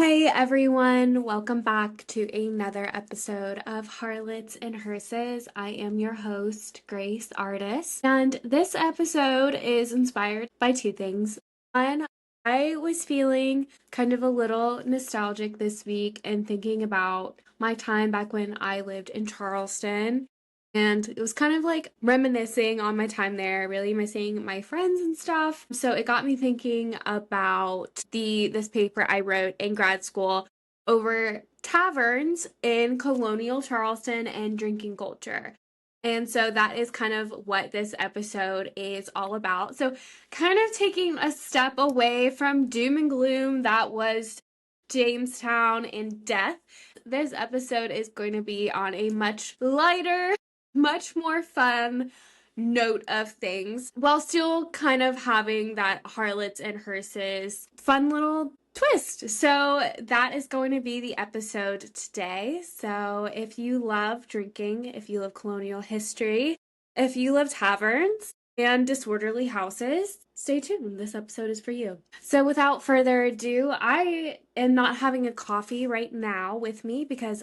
Hey everyone, welcome back to another episode of Harlots and Hearses. I am your host, Grace Artis, and this episode is inspired by two things. One, I was feeling kind of a little nostalgic this week and thinking about my time back when I lived in Charleston. And it was kind of like reminiscing on my time there, really missing my friends and stuff. So it got me thinking about this paper I wrote in grad school over taverns in colonial Charleston and drinking culture. And so that is kind of what this episode is all about. So kind of taking a step away from doom and gloom that was Jamestown and death. This episode is going to be on a much lighter, much more fun note of things while still kind of having that harlots and hearses fun little twist. So that is going to be the episode today. So if you love drinking, if you love colonial history, if you love taverns and disorderly houses, stay tuned. This episode is for you. So without further ado, I am not having a coffee right now with me because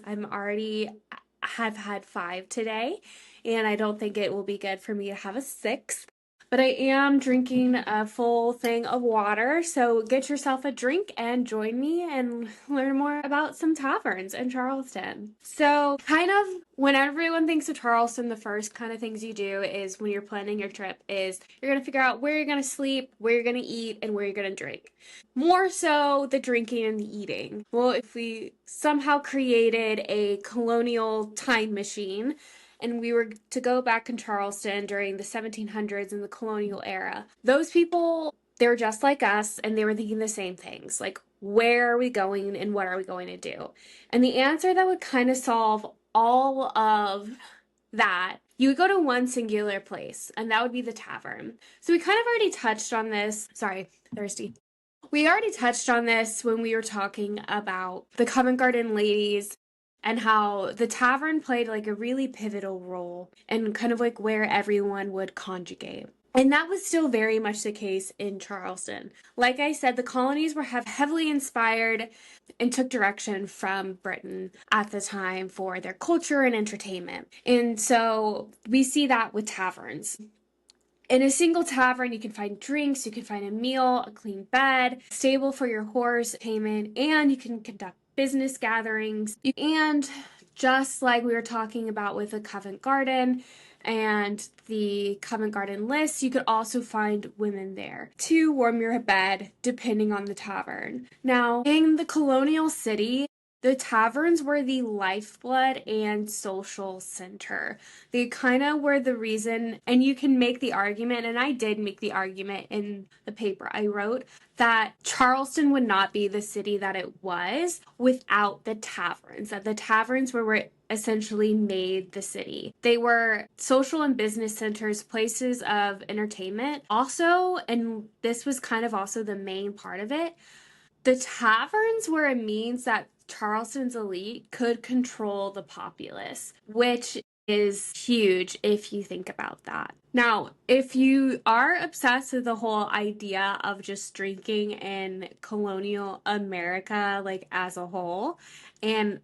have had 5 today, and I don't think it will be good for me to have a 6th. But I am drinking a full thing of water, so get yourself a drink and join me and learn more about some taverns in Charleston. So kind of when everyone thinks of Charleston, the first kind of things you do is when you're planning your trip is you're going to figure out where you're going to sleep, where you're going to eat, and where you're going to drink. More so the drinking and the eating. Well, if we somehow created a colonial time machine, and we were to go back in Charleston during the 1700s and the colonial era, those people, they were just like us, and they were thinking the same things, like, where are we going and what are we going to do? And the answer that would kind of solve all of that, you would go to one singular place, and that would be the tavern. So we kind of already touched on this. Sorry, thirsty. We already touched on this when we were talking about the Covent Garden ladies and how the tavern played like a really pivotal role and kind of like where everyone would congregate. And that was still very much the case in Charleston. Like I said, the colonies were heavily inspired and took direction from Britain at the time for their culture and entertainment. And so we see that with taverns. In a single tavern, you can find drinks, you can find a meal, a clean bed, stable for your horse, payment, and you can conduct business gatherings. And just like we were talking about with the Covent Garden and the Covent Garden list, you could also find women there to warm your bed depending on the tavern. Now, in the colonial city, the taverns were the lifeblood and social center. They kind of were the reason, and you can make the argument, and I did make the argument in the paper I wrote, that Charleston would not be the city that it was without the taverns, that the taverns were where essentially made the city. They were social and business centers, places of entertainment. Also, and this was kind of also the main part of it, the taverns were a means that Charleston's elite could control the populace, which is huge if you think about that. Now, if you are obsessed with the whole idea of just drinking in colonial America, like as a whole, and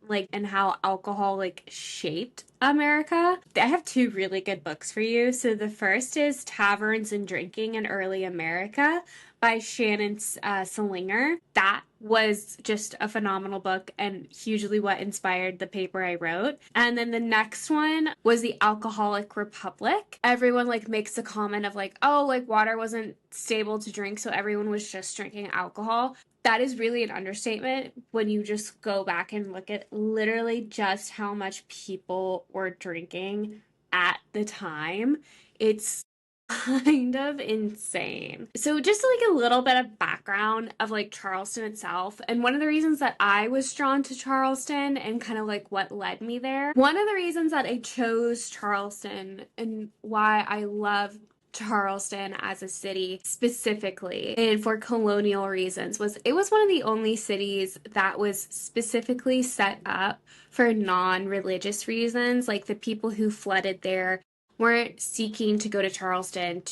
how alcohol shaped America, I have 2 really good books for you. So the first is Taverns and Drinking in Early America by Shannon Salinger. That was just a phenomenal book and hugely what inspired the paper I wrote. And then the next one was The Alcoholic Republic. Everyone makes a comment of water wasn't stable to drink, so everyone was just drinking alcohol. That is really an understatement when you just go back and look at literally just how much people were drinking at the time. It's kind of insane. So just a little bit of background of Charleston itself, and one of the reasons that I was drawn to Charleston and kind of what led me there. One of the reasons that I chose Charleston and why I love Charleston as a city specifically and for colonial reasons was it was one of the only cities that was specifically set up for non-religious reasons. Like the people who flooded there weren't seeking to go to Charleston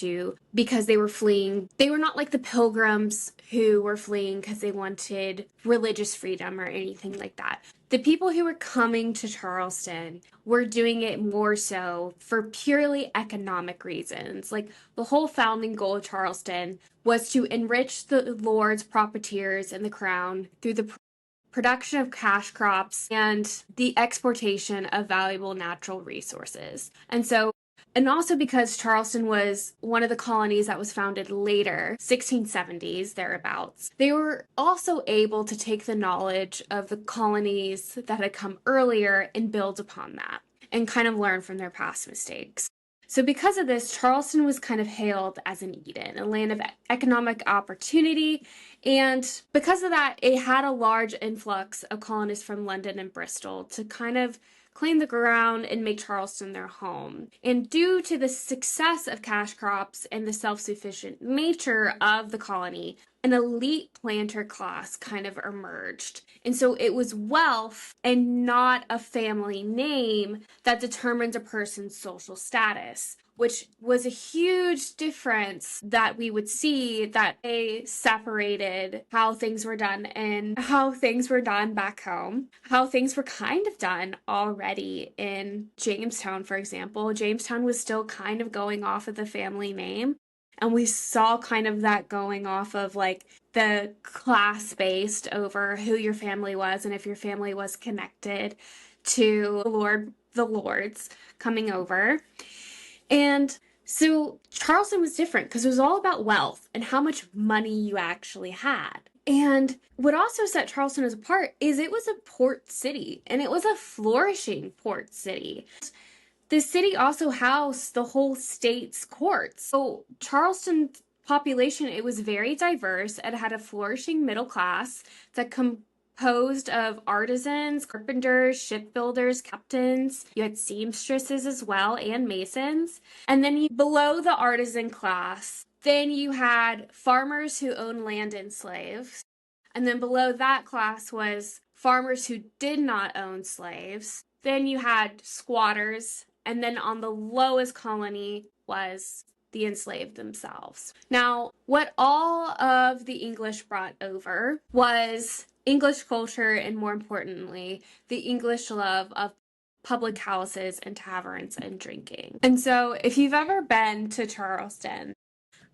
because they were fleeing. They were not like the pilgrims who were fleeing because they wanted religious freedom or anything like that. The people who were coming to Charleston were doing it more so for purely economic reasons. Like the whole founding goal of Charleston was to enrich the lords, profiteers, and the crown through the production of cash crops and the exportation of valuable natural resources. And also because Charleston was one of the colonies that was founded later, 1670s, thereabouts, they were also able to take the knowledge of the colonies that had come earlier and build upon that and kind of learn from their past mistakes. So because of this, Charleston was kind of hailed as an Eden, a land of economic opportunity. And because of that, it had a large influx of colonists from London and Bristol to kind of claim the ground and make Charleston their home. And due to the success of cash crops and the self-sufficient nature of the colony, an elite planter class kind of emerged. And so it was wealth and not a family name that determined a person's social status, which was a huge difference that we would see, that they separated how things were done and how things were done back home, how things were kind of done already in Jamestown, for example. Jamestown was still kind of going off of the family name. And we saw kind of that going off of like the class based over who your family was and if your family was connected to the lords coming over. And so Charleston was different because it was all about wealth and how much money you actually had. And what also set Charleston apart is it was a port city, and it was a flourishing port city. The city also housed the whole state's courts. So Charleston's population, it was very diverse. It had a flourishing middle class that composed of artisans, carpenters, shipbuilders, captains. You had seamstresses as well, and masons. And then below the artisan class, then you had farmers who owned land and slaves. And then below that class was farmers who did not own slaves. Then you had squatters. And then on the lowest colony was the enslaved themselves. Now, what all of the English brought over was English culture, and more importantly, the English love of public houses and taverns and drinking. And so if you've ever been to Charleston,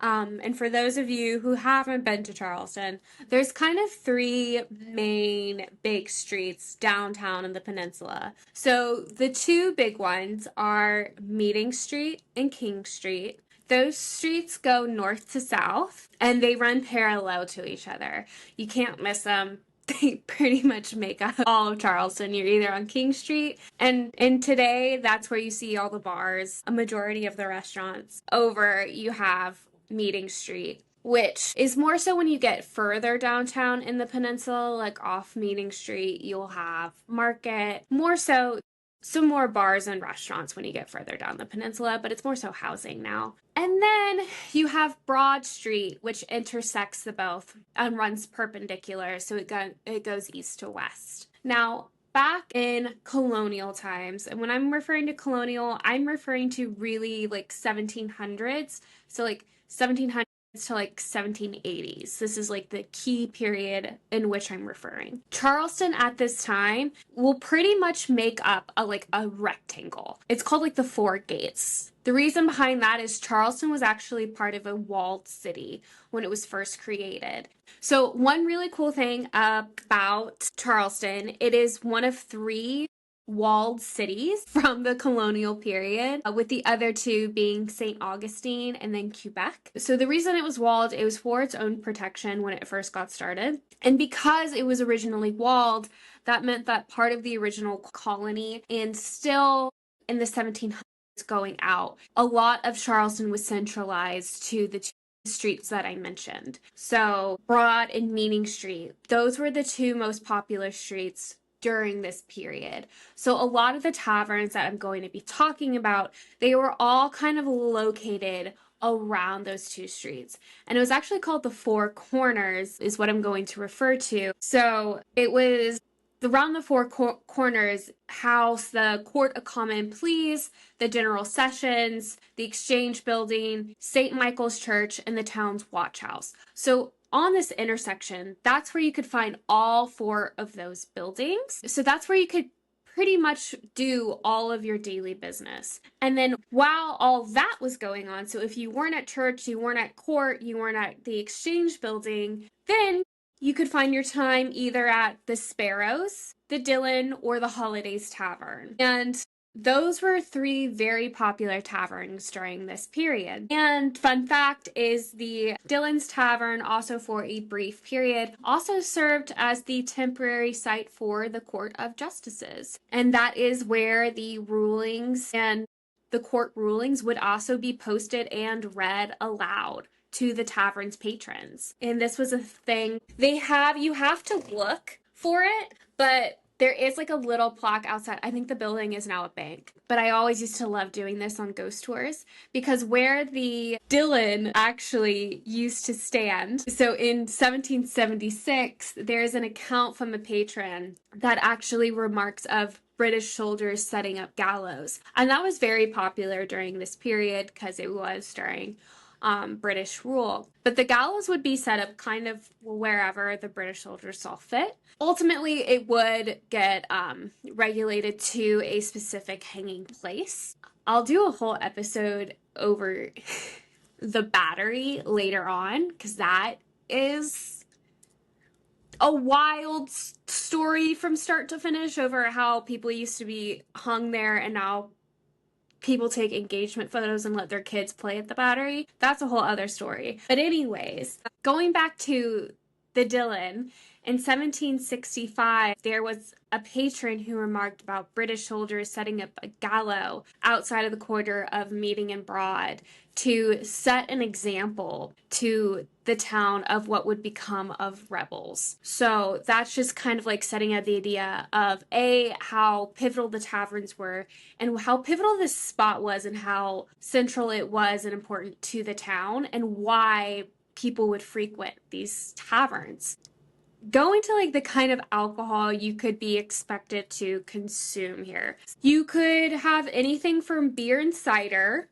and for those of you who haven't been to Charleston, there's kind of three main big streets downtown in the peninsula. So the two big ones are Meeting Street and King Street. Those streets go north to south, and they run parallel to each other. You can't miss them. They pretty much make up all of Charleston. You're either on King Street, and today that's where you see all the bars, a majority of the restaurants. Over, you have Meeting Street, which is more so when you get further downtown in the peninsula, like off Meeting Street, you'll have Market, more so some more bars and restaurants when you get further down the peninsula, but it's more so housing now. And then you have Broad Street, which intersects the both and runs perpendicular, so it goes east to west. Now, back in colonial times, and when I'm referring to colonial, I'm referring to really like 1700s, so like 1700s to like 1780s. This is like the key period in which I'm referring. Charleston at this time will pretty much make up a rectangle. It's called like the Four Gates. The reason behind that is Charleston was actually part of a walled city when it was first created. So one really cool thing about Charleston, it is one of three walled cities from the colonial period, with the other two being St. Augustine and then Quebec. So the reason it was walled, it was for its own protection when it first got started. And because it was originally walled, that meant that part of the original colony, and still in the 1700s going out, a lot of Charleston was centralized to the two streets that I mentioned. So Broad and Meeting Street, those were the two most popular streets during this period. So a lot of the taverns that I'm going to be talking about, they were all kind of located around those two streets. And it was actually called the Four Corners is what I'm going to refer to. So it was around the four corners house the Court of Common Pleas, the General Sessions, the Exchange Building, St. Michael's Church, and the town's watch house. So on this intersection, that's where you could find all four of those buildings. So that's where you could pretty much do all of your daily business. And then while all that was going on, so if you weren't at church, you weren't at court, you weren't at the Exchange Building, then you could find your time either at the Sparrows, the Dillon, or the Holidays Tavern. And those were three very popular taverns during this period. And fun fact is the Dillon's Tavern, also for a brief period, also served as the temporary site for the Court of Justices. And that is where the rulings and the court rulings would also be posted and read aloud to the tavern's patrons. And this was a thing you have to look for it, but there is like a little plaque outside. I think the building is now a bank, but I always used to love doing this on ghost tours because where the Dillon actually used to stand. So in 1776, there's an account from a patron that actually remarks of British soldiers setting up gallows. And that was very popular during this period because it was during British rule. But the gallows would be set up kind of wherever the British soldiers saw fit. Ultimately, it would get regulated to a specific hanging place. I'll do a whole episode over the Battery later on because that is a wild story from start to finish over how people used to be hung there and now people take engagement photos and let their kids play at the Battery. That's a whole other story. But anyways, going back to the Dillon, in 1765, there was a patron who remarked about British soldiers setting up a gallows outside of the quarter of Meeting and Broad to set an example to the town of what would become of rebels. So that's just kind of like setting up the idea of how pivotal the taverns were and how pivotal this spot was and how central it was and important to the town and why people would frequent these taverns. Going to like the kind of alcohol you could be expected to consume here. You could have anything from beer and cider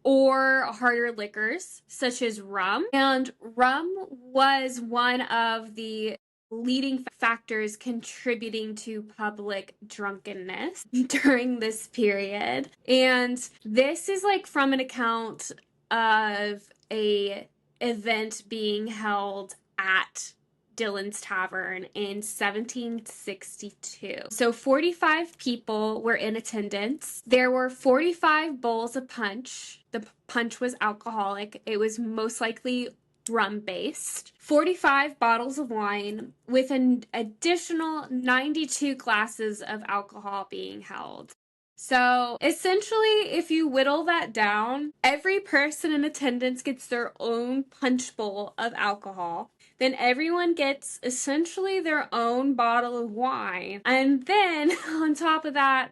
or harder liquors such as rum. And rum was one of the leading factors contributing to public drunkenness during this period. And this is like from an account of a event being held at Dillon's Tavern in 1762. So 45 people were in attendance. There were 45 bowls of punch. The punch was alcoholic. It was most likely rum-based. 45 bottles of wine with an additional 92 glasses of alcohol being held. So essentially, if you whittle that down, every person in attendance gets their own punch bowl of alcohol. Then everyone gets essentially their own bottle of wine. And then on top of that,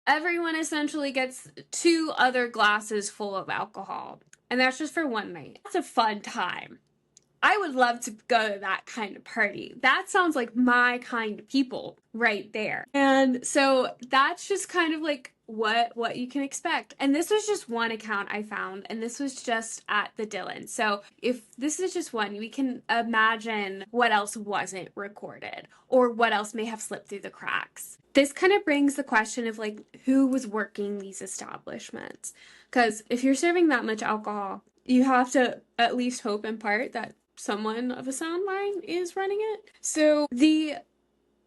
everyone essentially gets 2 other glasses full of alcohol. And that's just for one night. That's a fun time. I would love to go to that kind of party. That sounds like my kind of people right there. And so that's just kind of like what you can expect. And this was just one account I found, and this was just at the Dillon. So if this is just one, we can imagine what else wasn't recorded or what else may have slipped through the cracks. This kind of brings the question of like who was working these establishments. Because if you're serving that much alcohol, you have to at least hope in part that someone of a sound mind is running it. So the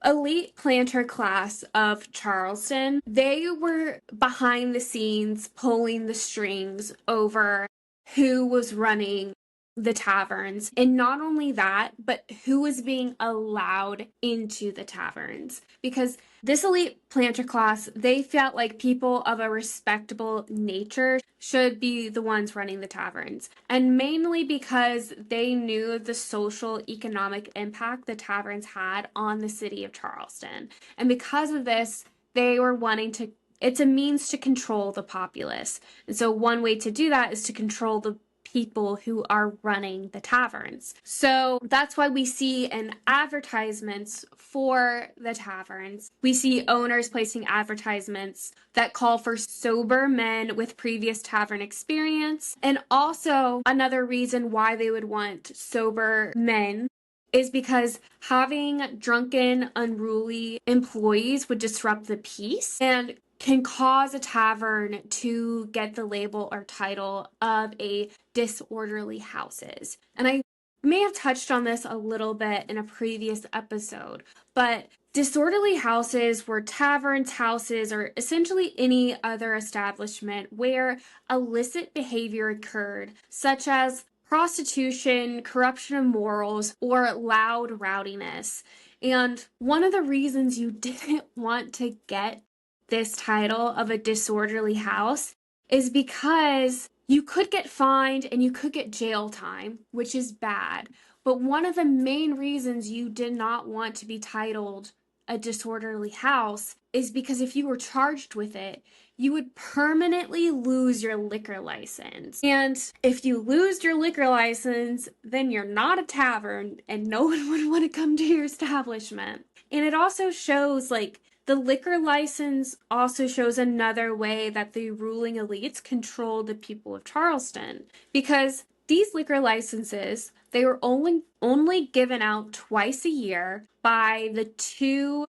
elite planter class of Charleston, they were behind the scenes pulling the strings over who was running the taverns. And not only that, but who was being allowed into the taverns. Because this elite planter class, they felt like people of a respectable nature should be the ones running the taverns. And mainly because they knew the social economic impact the taverns had on the city of Charleston. And because of this, they were wanting it's a means to control the populace. And so one way to do that is to control the people who are running the taverns. So that's why we see in advertisements for the taverns, we see owners placing advertisements that call for sober men with previous tavern experience. And also another reason why they would want sober men is because having drunken, unruly employees would disrupt the peace and can cause a tavern to get the label or title of a disorderly houses. And I may have touched on this a little bit in a previous episode, but disorderly houses were taverns, houses, or essentially any other establishment where illicit behavior occurred, such as prostitution, corruption of morals, or loud rowdiness. And one of the reasons you didn't want to get this title of a disorderly house is because you could get fined and you could get jail time, which is bad. But one of the main reasons you did not want to be titled a disorderly house is because if you were charged with it, you would permanently lose your liquor license. And if you lose your liquor license, then you're not a tavern and no one would want to come to your establishment. And it also shows, like, the liquor license also shows another way that the ruling elites controlled the people of Charleston, because these liquor licenses, they were only given out twice a year by the two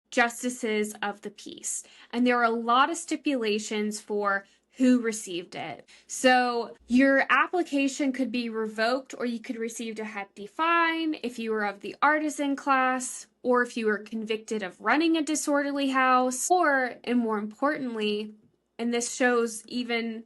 justices of the peace. And there are a lot of stipulations for who received it. So your application could be revoked, or you could receive a hefty fine if you were of the artisan class, or if you were convicted of running a disorderly house, or, and more importantly, and this shows even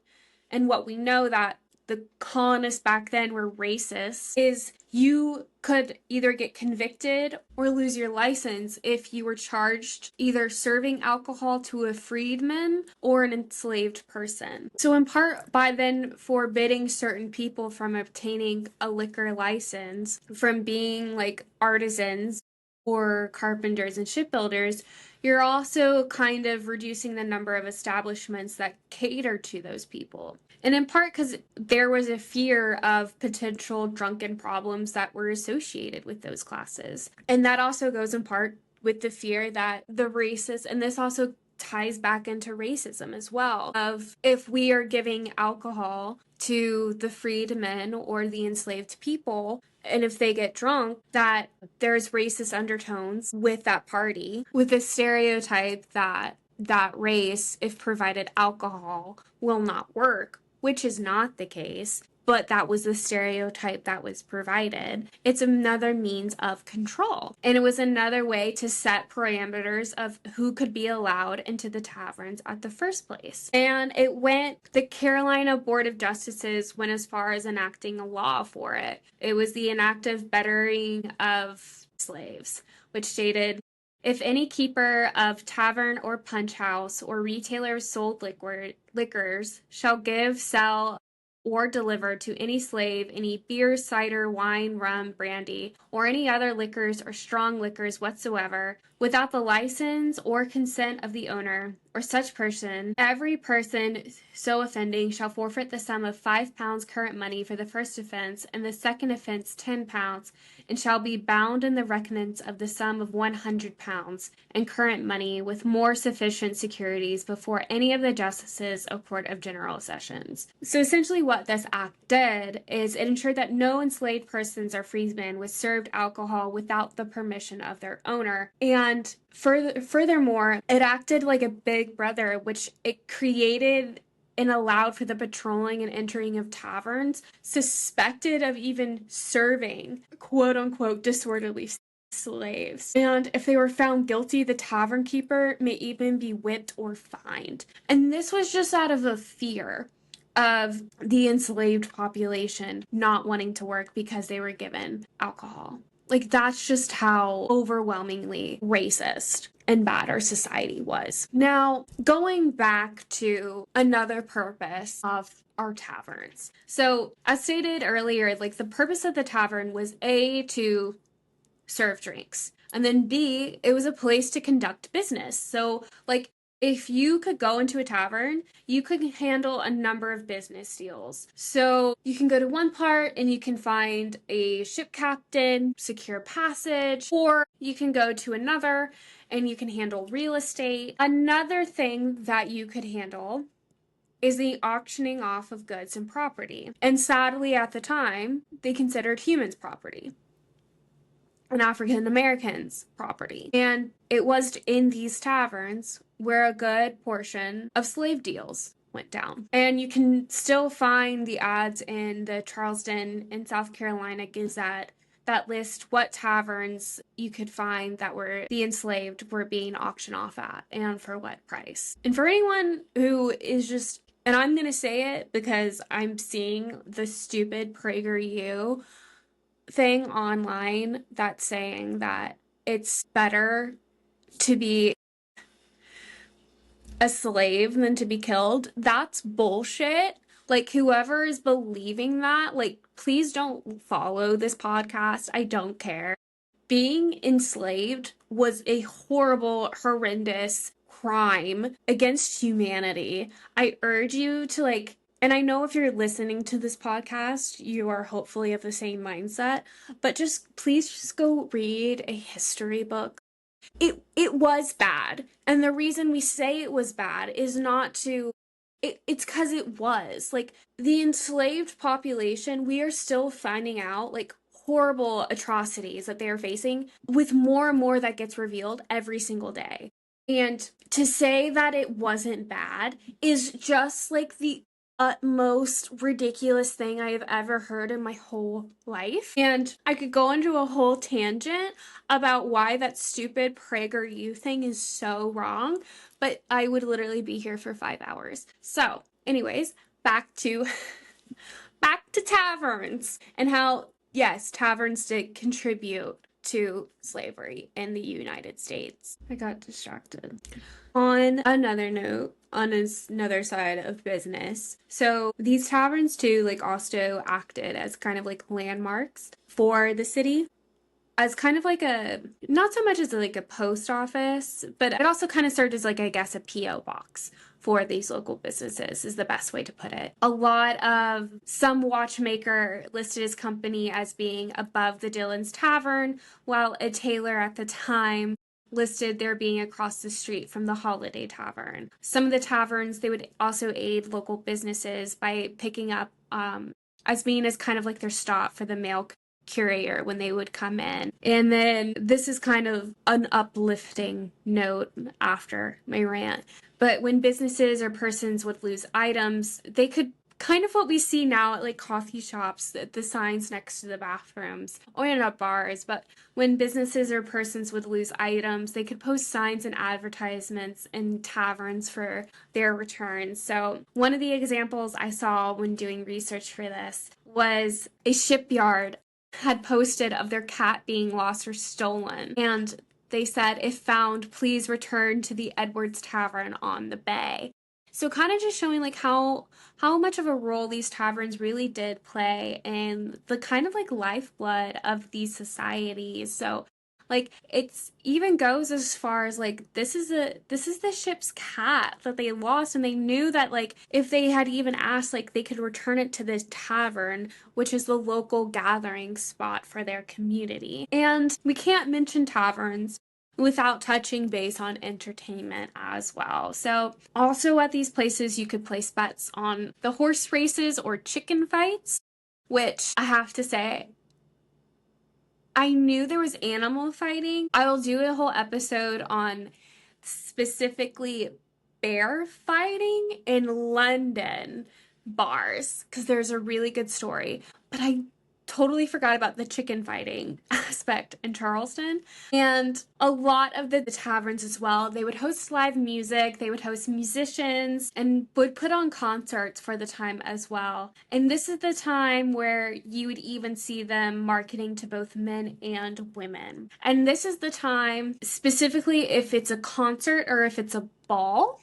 in what we know that the colonists back then were racist, is you could either get convicted or lose your license if you were charged either serving alcohol to a freedman or an enslaved person. So in part, by then forbidding certain people from obtaining a liquor license, from being like artisans or carpenters and shipbuilders, you're also kind of reducing the number of establishments that cater to those people. And in part because there was a fear of potential drunken problems that were associated with those classes. And that also goes in part with the fear that the racist, and this also ties back into racism as well, of if we are giving alcohol to the freedmen or the enslaved people, and if they get drunk, that there's racist undertones with that party, with the stereotype that that race, if provided alcohol, will not work, which is not the case, but that was the stereotype that was provided. It's another means of control. And it was another way to set parameters of who could be allowed into the taverns at the first place. And the Carolina Board of Justices went as far as enacting a law for it. It was the Enactive Bettering of Slaves, which stated, if any keeper of tavern or punch house or retailer of sold liquors shall give, sell, or deliver to any slave any beer, cider, wine, rum, brandy, or any other liquors or strong liquors whatsoever, without the license or consent of the owner or such person, every person so offending shall forfeit the sum of £5 current money for the first offense, and the second offense £10, and shall be bound in the reckonance of the sum of £100 and current money with more sufficient securities before any of the justices of Court of General Sessions. So essentially what this act did is it ensured that no enslaved persons or freedmen was served alcohol without the permission of their owner. And furthermore, it acted like a big brother, which it created and allowed for the patrolling and entering of taverns suspected of even serving quote-unquote disorderly slaves. And if they were found guilty, the tavern keeper may even be whipped or fined. And this was just out of a fear of the enslaved population not wanting to work because they were given alcohol. Like, that's just how overwhelmingly racist and bad our society was. Now, going back to another purpose of our taverns. So, as stated earlier, like, the purpose of the tavern was A, to serve drinks, and then B, it was a place to conduct business. So, like, if you could go into a tavern, you could handle a number of business deals. So you can go to one part and you can find a ship captain, secure passage, or you can go to another and you can handle real estate. Another thing that you could handle is the auctioning off of goods and property. And sadly, at the time, they considered humans property and African Americans property. And it was in these taverns where a good portion of slave deals went down. And you can still find the ads in the Charleston and South Carolina Gazette that list what taverns you could find that were the enslaved were being auctioned off at and for what price. And for anyone who is just, and I'm going to say it because I'm seeing the stupid PragerU thing online that's saying that it's better to be a slave than to be killed. That's bullshit. Like, whoever is believing that, like, please don't follow this podcast. I don't care. Being enslaved was a horrible, horrendous crime against humanity. I urge you to, like, and I know if you're listening to this podcast, you are hopefully of the same mindset, but please just go read a history book. It was bad. And the reason we say it was bad is not to, it's because it was. Like, the enslaved population, we are still finding out, like, horrible atrocities that they are facing with more and more that gets revealed every single day. And to say that it wasn't bad is just like the utmost ridiculous thing I have ever heard in my whole life. And I could go into a whole tangent about why that stupid PragerU thing is so wrong, but I would literally be here for 5 hours. So, anyways, back to taverns and how, yes, taverns did contribute to slavery in the United States. I got distracted. On another note, on another side of business, so these taverns too, like, also acted as kind of like landmarks for the city, as kind of like a, not so much as like a post office, but it also kind of served as, like, I guess, a P.O. box for these local businesses is the best way to put it. A lot of, some watchmaker listed his company as being above the Dillon's Tavern, while a tailor at the time listed there being across the street from the Holiday Tavern. Some of the taverns, they would also aid local businesses by picking up, as being as kind of like their stop for the mail courier when they would come in. And then this is kind of an uplifting note after my rant. But when businesses or persons would lose items, they could, kind of what we see now at, like, coffee shops, the signs next to the bathrooms, or not bars, but when businesses or persons would lose items, they could post signs and advertisements in taverns for their returns. So one of the examples I saw when doing research for this was a shipyard had posted of their cat being lost or stolen, and they said, if found, please return to the Edwards Tavern on the bay. So kind of just showing, like, how much of a role these taverns really did play in the kind of, like, lifeblood of these societies. So, like, it's even goes as far as, like, this is the ship's cat that they lost, and they knew that, like, if they had even asked, like, they could return it to this tavern, which is the local gathering spot for their community. And we can't mention taverns without touching base on entertainment as well. So also at these places, you could place bets on the horse races or chicken fights, which I have to say, I knew there was animal fighting. I will do a whole episode on specifically bear fighting in London bars, because there's a really good story. But I totally forgot about the chicken fighting aspect in Charleston. And a lot of the taverns as well, they would host live music, they would host musicians, and would put on concerts for the time as well. And this is the time where you would even see them marketing to both men and women. And this is the time, specifically if it's a concert or if it's a ball,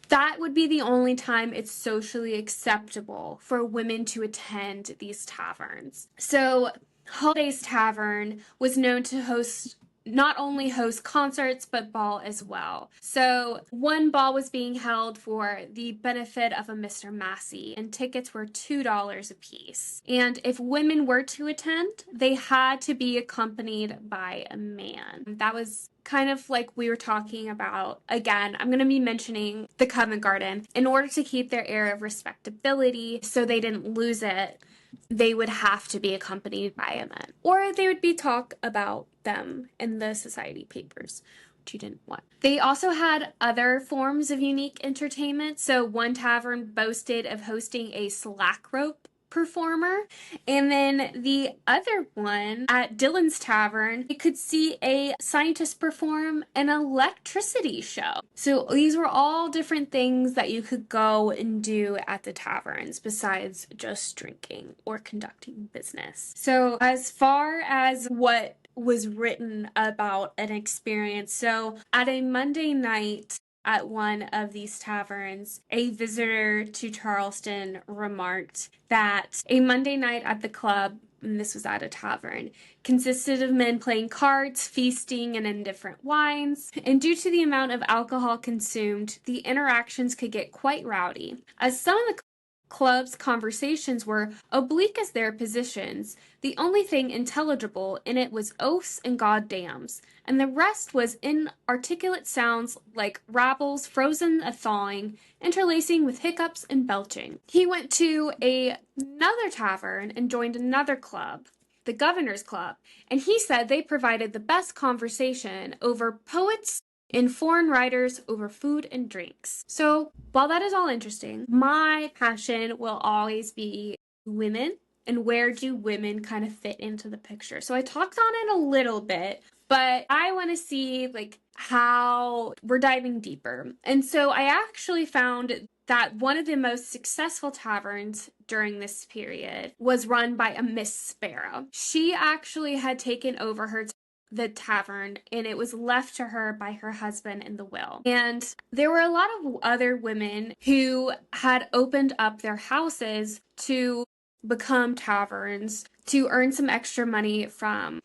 that would be the only time it's socially acceptable for women to attend these taverns. So Holiday's Tavern was known to host not only host concerts, but ball as well. So one ball was being held for the benefit of a Mr. Massey, and tickets were $2 a piece. And if women were to attend, they had to be accompanied by a man. That was kind of like we were talking about. Again, I'm going to be mentioning the Covent Garden. In order to keep their air of respectability so they didn't lose it, they would have to be accompanied by a man, or they would be talk about them in the society papers, which you didn't want. They also had other forms of unique entertainment. So one tavern boasted of hosting a slack rope performer, and then the other one at Dylan's Tavern, you could see a scientist perform an electricity show. So these were all different things that you could go and do at the taverns besides just drinking or conducting business. So as far as what was written about an experience, so at a Monday night at one of these taverns, a visitor to Charleston remarked that a Monday night at the club, and this was at a tavern, consisted of men playing cards, feasting, and indifferent wines. And due to the amount of alcohol consumed, the interactions could get quite rowdy. As some of the club's conversations were oblique as their positions, the only thing intelligible in it was oaths and goddams, and the rest was inarticulate sounds like rabbles frozen a thawing, interlacing with hiccups and belching. He went to another tavern and joined another club, the Governor's Club, and he said they provided the best conversation over poets and foreign writers over food and drinks. So while that is all interesting, my passion will always be women and where do women kind of fit into the picture. So I talked on it a little bit, but I want to see like how we're diving deeper. And so I actually found that one of the most successful taverns during this period was run by a Miss Sparrow. She actually had taken over the tavern, and it was left to her by her husband in the will. And there were a lot of other women who had opened up their houses to become taverns to earn some extra money from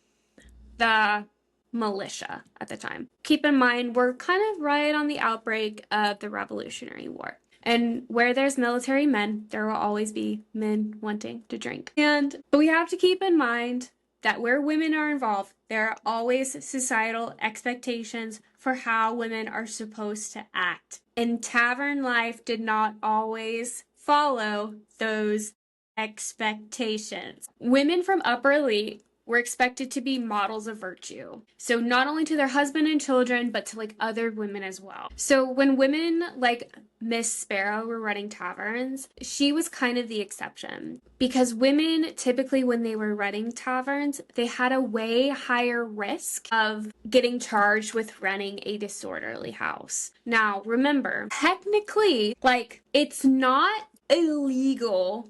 the militia at the time. Keep in mind, we're kind of right on the outbreak of the Revolutionary War. And where there's military men, there will always be men wanting to drink. But we have to keep in mind that where women are involved, there are always societal expectations for how women are supposed to act. And tavern life did not always follow those expectations. Women from upper elite were expected to be models of virtue. So not only to their husband and children, but to like other women as well. So when women like Miss Sparrow were running taverns, she was kind of the exception. Because women, typically when they were running taverns, they had a way higher risk of getting charged with running a disorderly house. Now, remember, technically, like, it's not illegal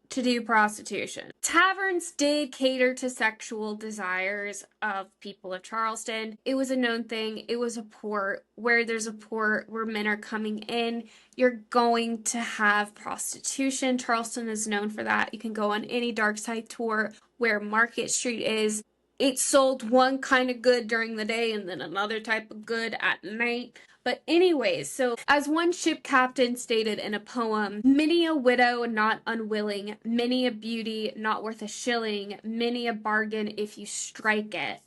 to do prostitution. Taverns did cater to sexual desires of people of Charleston. It was a known thing. It was a port. Where there's a port where men are coming in, you're going to have prostitution. Charleston is known for that. You can go on any dark side tour where Market Street is. It sold one kind of good during the day and then another type of good at night. But anyways, so as one ship captain stated in a poem, many a widow not unwilling, many a beauty not worth a shilling, many a bargain if you strike it.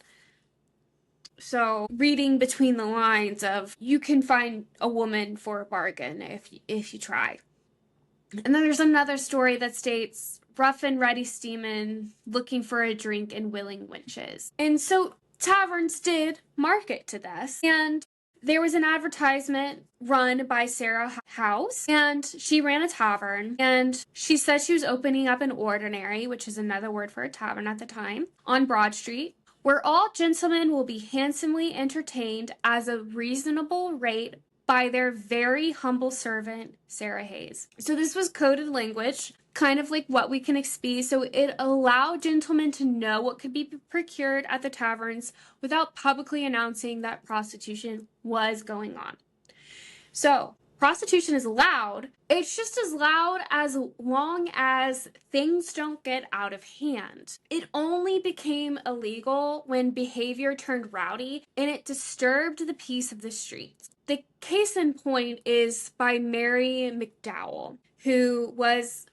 So reading between the lines of you can find a woman for a bargain if you try. And then there's another story that states rough and ready steamin' looking for a drink and willing wenches. And so taverns did market to this, and there was an advertisement run by Sarah House, and she ran a tavern, and she said she was opening up an ordinary, which is another word for a tavern at the time, on Broad Street, where all gentlemen will be handsomely entertained as a reasonable rate by their very humble servant, Sarah Hayes. So this was coded language, kind of like what we can expect. So it allowed gentlemen to know what could be procured at the taverns without publicly announcing that prostitution was going on. So prostitution is loud. It's just as loud as long as things don't get out of hand. It only became illegal when behavior turned rowdy and it disturbed the peace of the streets. The case in point is by Mary McDowell, who was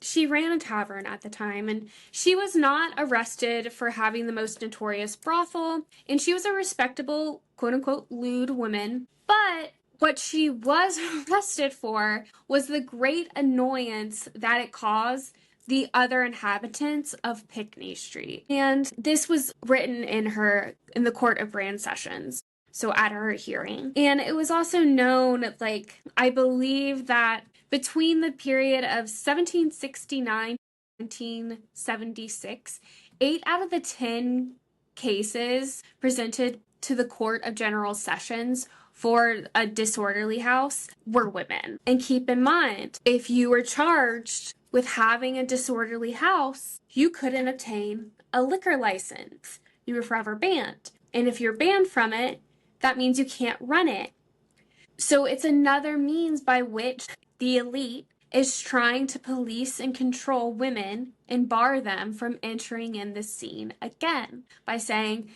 she ran a tavern at the time, and she was not arrested for having the most notorious brothel, and she was a respectable, quote-unquote, lewd woman. But what she was arrested for was the great annoyance that it caused the other inhabitants of Pinckney Street. And this was written in the Court of Grand Sessions, so at her hearing. And it was also known, like, I believe that between the period of 1769 and 1776, 8 out of the 10 cases presented to the Court of General Sessions for a disorderly house were women. And keep in mind, if you were charged with having a disorderly house, you couldn't obtain a liquor license. You were forever banned. And if you're banned from it, that means you can't run it. So it's another means by which the elite is trying to police and control women and bar them from entering in the scene again by saying,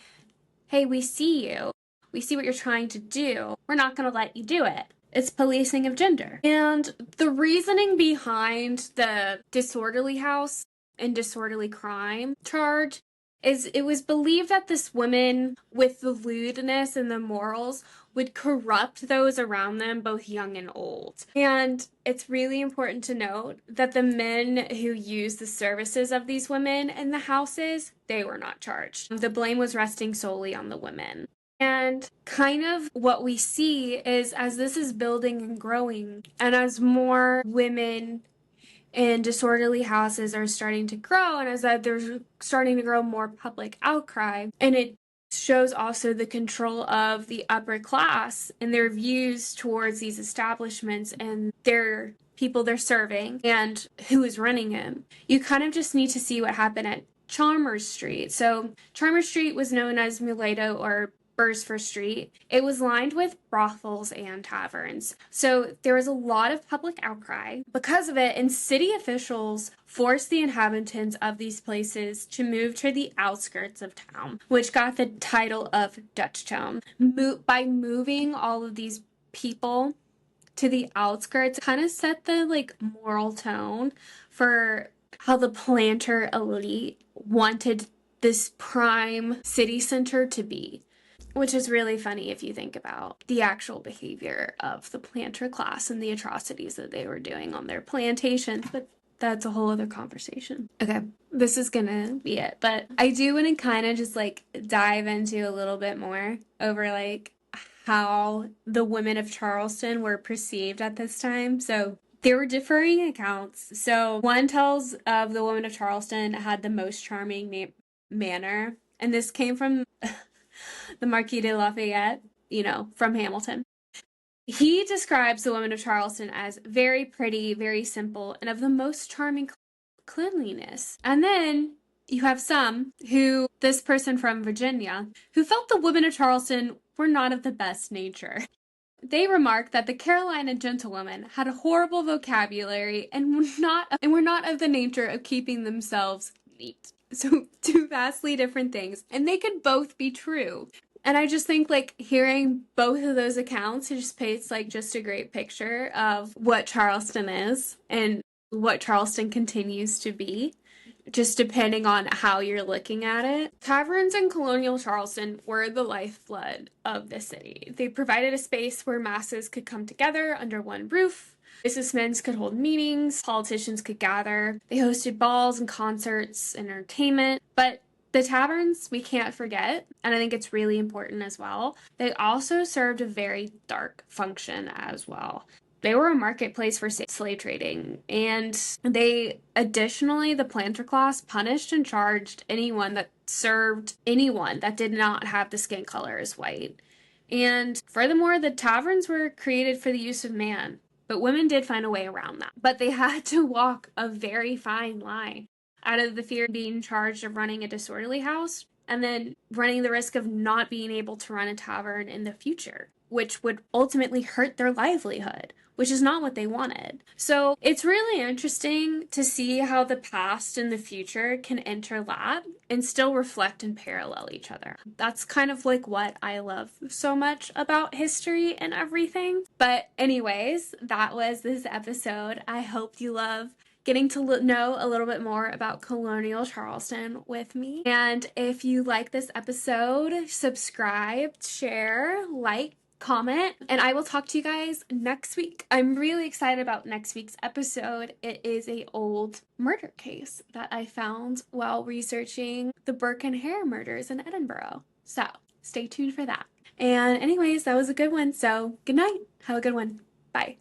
hey, we see you. We see what you're trying to do. We're not going to let you do it. It's policing of gender. And the reasoning behind the disorderly house and disorderly crime charge is it was believed that this woman with the lewdness and the morals would corrupt those around them, both young and old. And it's really important to note that the men who used the services of these women in the houses, they were not charged. The blame was resting solely on the women. And kind of what we see is as this is building and growing, and as more women in disorderly houses are starting to grow, and as that there's starting to grow more public outcry, and it shows also the control of the upper class and their views towards these establishments and their people they're serving and who is running them. You kind of just need to see what happened at Chalmers Street. So Chalmers Street was known as Mulatto or Bursford Street. It was lined with brothels and taverns. So there was a lot of public outcry because of it, and city officials forced the inhabitants of these places to move to the outskirts of town, which got the title of Dutchtown. By moving all of these people to the outskirts, kind of set the moral tone for how the planter elite wanted this prime city center to be. Which is really funny if you think about the actual behavior of the planter class and the atrocities that they were doing on their plantations, but that's a whole other conversation. Okay, this is gonna be it, but I do want to kind of just dive into a little bit more over how the women of Charleston were perceived at this time. So there were differing accounts. So one tells of the women of Charleston had the most charming manner, and this came from the Marquis de Lafayette, from Hamilton. He describes the women of Charleston as very pretty, very simple, and of the most charming cleanliness. And then you have this person from Virginia, who felt the women of Charleston were not of the best nature. They remarked that the Carolina gentlewomen had a horrible vocabulary and were not of the nature of keeping themselves neat. So two vastly different things, and they could both be true. And I just think hearing both of those accounts, it just paints just a great picture of what Charleston is and what Charleston continues to be, just depending on how you're looking at it. Taverns in Colonial Charleston were the lifeblood of the city. They provided a space where masses could come together under one roof. Businessmen could hold meetings, politicians could gather. They hosted balls and concerts, entertainment. But the taverns, we can't forget, and I think it's really important as well, they also served a very dark function as well. They were a marketplace for slave trading, and the planter class punished and charged anyone that served anyone that did not have the skin color as white. And furthermore, the taverns were created for the use of man. But women did find a way around that. But they had to walk a very fine line out of the fear of being charged of running a disorderly house and then running the risk of not being able to run a tavern in the future, which would ultimately hurt their livelihood, which is not what they wanted. So it's really interesting to see how the past and the future can interlap and still reflect and parallel each other. That's kind of like what I love so much about history and everything. But anyways, that was this episode. I hope you love getting to know a little bit more about Colonial Charleston with me. And if you like this episode, subscribe, share, like, comment, and I will talk to you guys next week. I'm really excited about next week's episode. It is a old murder case that I found while researching the Burke and Hare murders in Edinburgh. So stay tuned for that. And anyways, that was a good one. So good night. Have a good one. Bye.